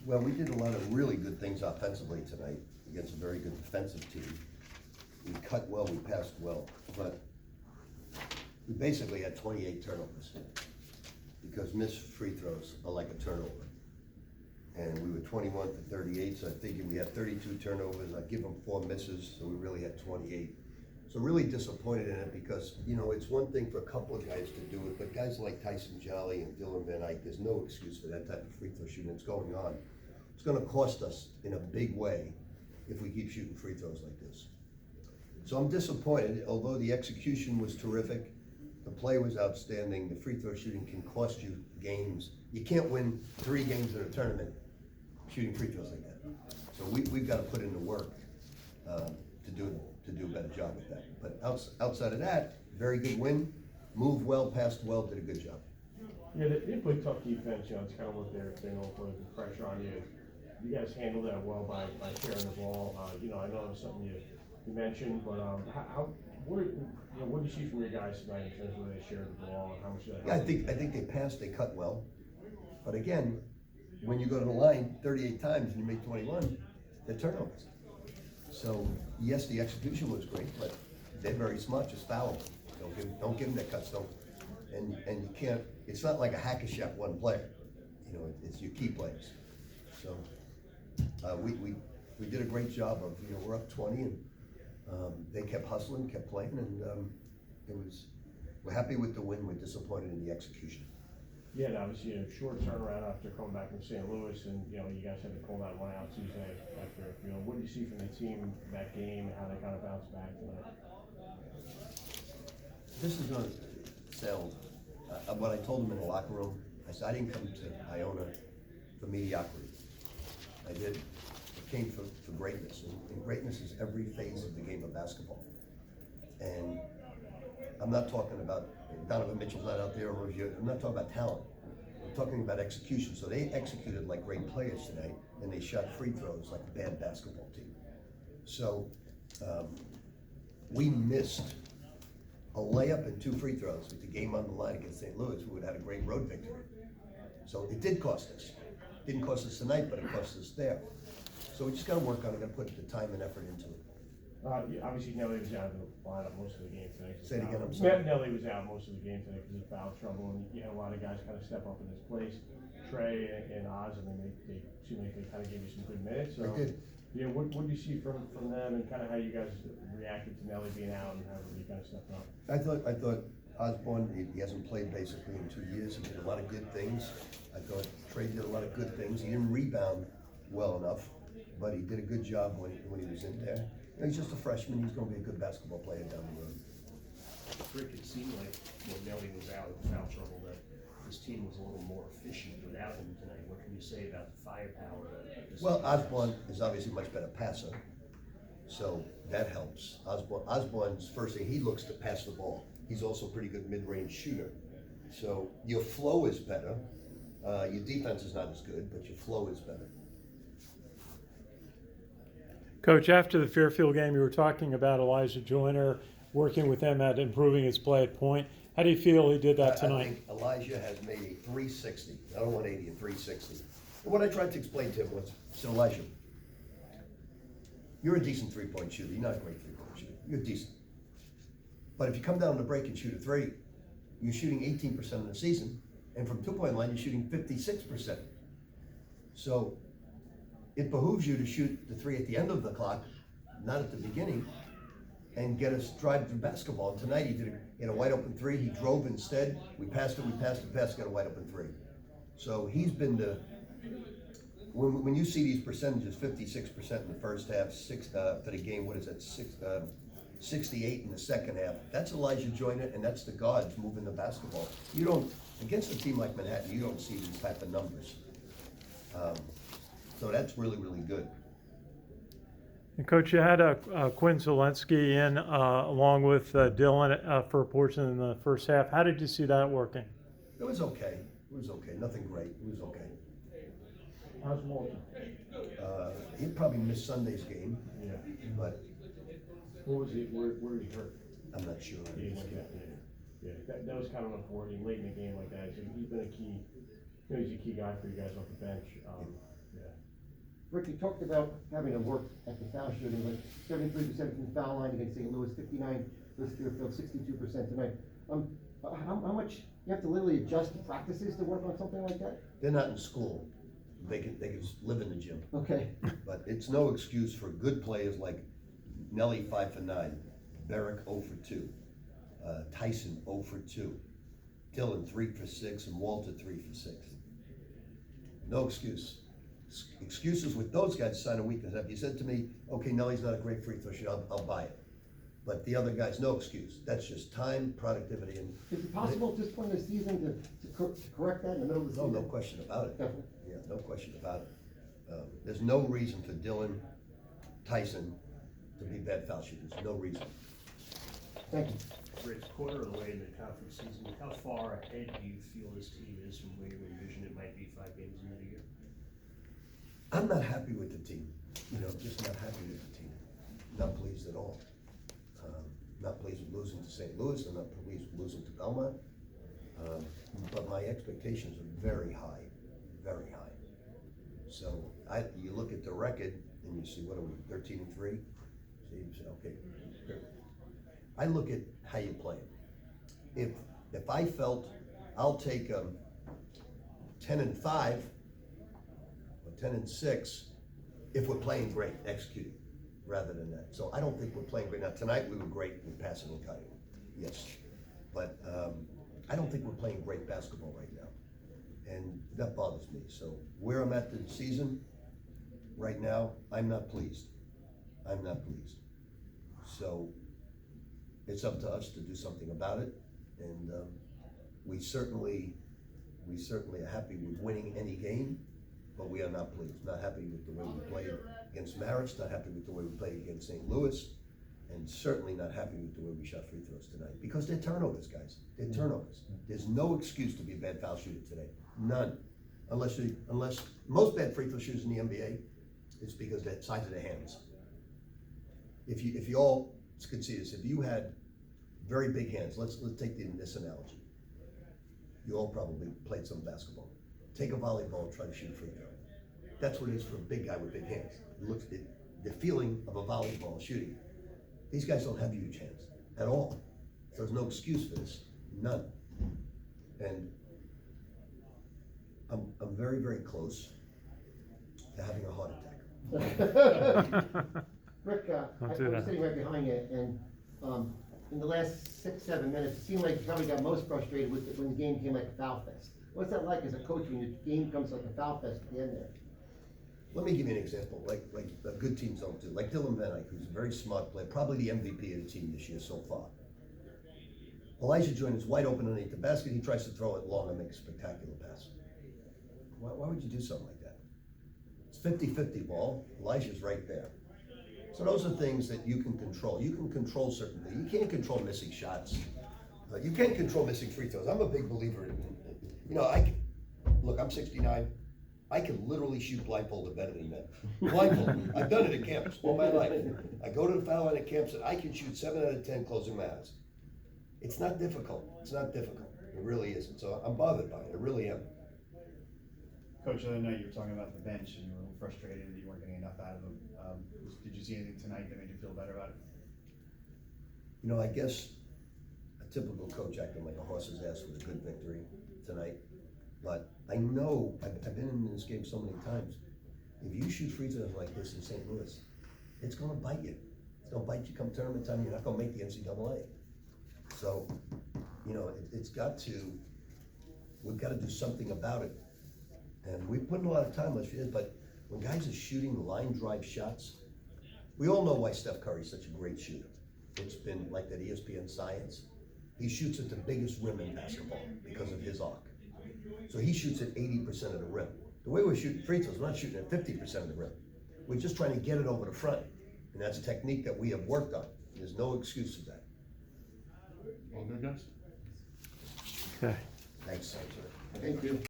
Well, we did a lot of really good things offensively tonight against a very good defensive team. We cut well, we passed well, but we basically had 28 turnovers because missed free throws are like a turnover. And we were 21 for 38, so I figured we had 32 turnovers. I give them 4 misses, so we really had 28. So really disappointed in it because, you know, it's one thing for a couple of guys to do it, but guys like Tyson Jolly and Dylan Van Eyck, there's no excuse for that type of free throw shooting that's going on. It's gonna cost us in a big way if we keep shooting free throws like this. So I'm disappointed, although the execution was terrific, the play was outstanding, the free throw shooting can cost you games. You can't win 3 games in a tournament shooting free throws like that. So we've got to put in the work to do a better job with that. But outside of that, very good win, moved well, passed well, did a good job. Yeah, they play tough defense, you know, it's kind of what they're putting the pressure on you. You guys handled that well by sharing the ball. You know, I know it was something you mentioned, but what do you see from your guys tonight in terms of where they shared the ball and how much of that? Yeah, I think they passed, they cut well. But again, when you go to the line 38 times and you make 21, they're turnovers. So yes, the execution was great, but they're very smart, just foul them. Don't give them their cuts, and you can't, it's not like a hack a shot one player. You know, it's your key players. So we did a great job of, you know, we're up 20 and they kept hustling, kept playing, and we're happy with the win, we're disappointed in the execution. Yeah, and obviously a short turnaround after coming back from St. Louis, and you know, you guys had to pull that one out Tuesday after, you know, what do you see from the team that game and how they kind of bounced back tonight? This is going to sound, what I told them in the locker room, I said, I didn't come to Iona for mediocrity. I did. I came for greatness, and greatness is every phase of the game of basketball. And I'm not talking about, Donovan Mitchell's not out there, or I'm not talking about talent. I'm talking about execution. So they executed like great players tonight, and they shot free throws like a bad basketball team. So we missed a layup and 2 free throws with the game on the line against St. Louis. We would have had a great road victory. So it did cost us. It didn't cost us tonight, but it cost us there. So we just got to work on it, got to put the time and effort into it. Yeah, obviously Nelly was out of the lineup most of the game today. Say it again, I'm sorry. Nelly was out most of the game today because of foul trouble, and you had a lot of guys kind of step up in his place. Trey and Oz, I mean, they seem like they kind of gave you some good minutes. So, they did. Yeah, what do you see from them, and kind of how you guys reacted to Nelly being out and how you kind of stepped up? I thought Osborne, he hasn't played basically in 2 years. He did a lot of good things. I thought Trey did a lot of good things. He didn't rebound well enough, but he did a good job when he was in there. You know, he's just a freshman. He's going to be a good basketball player down the road. Rick, it seemed like when Nelly was out of foul trouble that this team was a little more efficient without him tonight. What can you say about the firepower? Well, Osborne is obviously a much better passer, so that helps. Osborne's first thing, he looks to pass the ball. He's also a pretty good mid-range shooter. So your flow is better. Your defense is not as good, but your flow is better. Coach, after the Fairfield game, you were talking about Elijah Joyner, working with him at improving his play at point. How do you feel he did that tonight? I think Elijah has made a 360. I don't want 80, a 360. And what I tried to explain to him was, so Elijah, you're a decent three-point shooter. You're not a great three-point shooter. You're decent. But if you come down the break and shoot a 3, you're shooting 18% in the season, and from two-point line, you're shooting 56%. So it behooves you to shoot the 3 at the end of the clock, not at the beginning, and get us driving through basketball. And tonight he had a wide open 3. He drove instead. We passed it, got a wide open 3. So he's been when you see these percentages, 56% in the first half, for the game, what is that, 68 in the second half. That's Elijah Joyner, and that's the guards moving the basketball. You don't, against a team like Manhattan, you don't see these type of numbers. So that's really, really good. And Coach, you had Quinn Slazinki in along with Dylan for a portion in the first half. How did you see that working? It was okay. It was okay. Nothing great. It was okay. How's Walter? He probably missed Sunday's game. Yeah. But what was he? Where did he hurt? I'm not sure. Yeah, that was kind of unfortunate late in the game like that. So he's been a key. You know, he's a key guy for you guys off the bench. Rick, you talked about having to work at the foul shooting, like 73% from the foul line against St. Louis, 59 versus Deerfield, 62% tonight. How much, you have to literally adjust the practices to work on something like that? They're not in school. They can just live in the gym. Okay. But it's no excuse for good players like Nelly 5 for 9, Barrick 0 for 2, Tyson 0 for 2, Dylan 3 for 6, and Walter 3 for 6. No excuse. Excuses with those guys sign a weakness. If you said to me, okay, Nelly's not a great free throw shooter, I'll buy it. But the other guys, no excuse. That's just time, productivity, and Is it possible at this point in the season to correct that in the middle of the no, season? no question about it. Definitely. Yeah, no question about it. There's no reason for Dylan, Tyson to be bad foul shooters. No reason. Thank you. Rick, quarter of the way in the conference season, how far ahead do you feel this team is from where you envision it might be 5 games into the year? I'm not happy with the team. Just not happy with the team. Not pleased at all. Not pleased with losing to St. Louis. I'm not pleased with losing to Belmont. But my expectations are very high, very high. So you look at the record and you see, what are we, 13-3? So you say, okay, good. I look at how you play it. If I felt I'll take 10-5 or 10-6 if we're playing great, executing, rather than that. So I don't think we're playing great. Now tonight we were great with passing and cutting, yes. But I don't think we're playing great basketball right now. And that bothers me. So where I'm at the season, right now, I'm not pleased. I'm not pleased. So it's up to us to do something about it. And we certainly are happy with winning any game, but we are not pleased. Not happy with the way we played against Marist, not happy with the way we played against St. Louis, and certainly not happy with the way we shot free throws tonight. Because they're turnovers, guys. They're turnovers. There's no excuse to be a bad foul shooter today. None. Unless most bad free throw shooters in the NBA, it's because of the size of their hands. If you all could see this, if you had very big hands, let's take this analogy. You all probably played some basketball. Take a volleyball and try to shoot a free throw. That's what it is for a big guy with big hands. It looks the feeling of a volleyball shooting. These guys don't have huge hands at all. So there's no excuse for this. None. And I'm very, very close to having a heart attack. Rick, I was do that. sitting right behind you, and in the last 6-7 minutes, it seemed like you probably got most frustrated when the game came like a foul fest. What's that like as a coach when your game comes like a foul fest at the end there? Let me give you an example, like good teams don't do. Like Dylan Van Eyck, who's a very smart player, probably the MVP of the team this year so far. Elijah Joyner is wide open underneath the basket. He tries to throw it long and make a spectacular pass. Why would you do something like that? It's 50-50 ball. Elijah's right there. So those are things that you can control. You can control certain things. You can't control missing shots. You can't control missing free throws. I'm a big believer in look, I'm 69. I can literally shoot blindfolded better than men. Blindfolded. I've done it at camps all my life. I go to the foul line at camps and I can shoot 7 out of 10 closing my eyes. It's not difficult. It's not difficult. It really isn't. So I'm bothered by it. I really am. Coach, the other night you were talking about the bench and you were a little frustrated that you weren't getting enough out of them. Did you see anything tonight that made you feel better about it? I guess a typical coach acting like a horse's ass with a good victory tonight. But I know, I've been in this game so many times. If you shoot free throws like this in St. Louis, it's gonna bite you. It's gonna bite you come tournament time. You're not gonna make the NCAA. So, we've got to do something about it. And we put in a lot of time last year, but when guys are shooting line drive shots, we all know why Steph Curry's such a great shooter. It's been like that ESPN science. He shoots at the biggest rim in basketball because of his arc. So he shoots at 80% of the rim. The way we're shooting free throws, we're not shooting at 50% of the rim. We're just trying to get it over the front. And that's a technique that we have worked on. There's no excuse for that. All good, guys? Okay. Thanks. Thank you.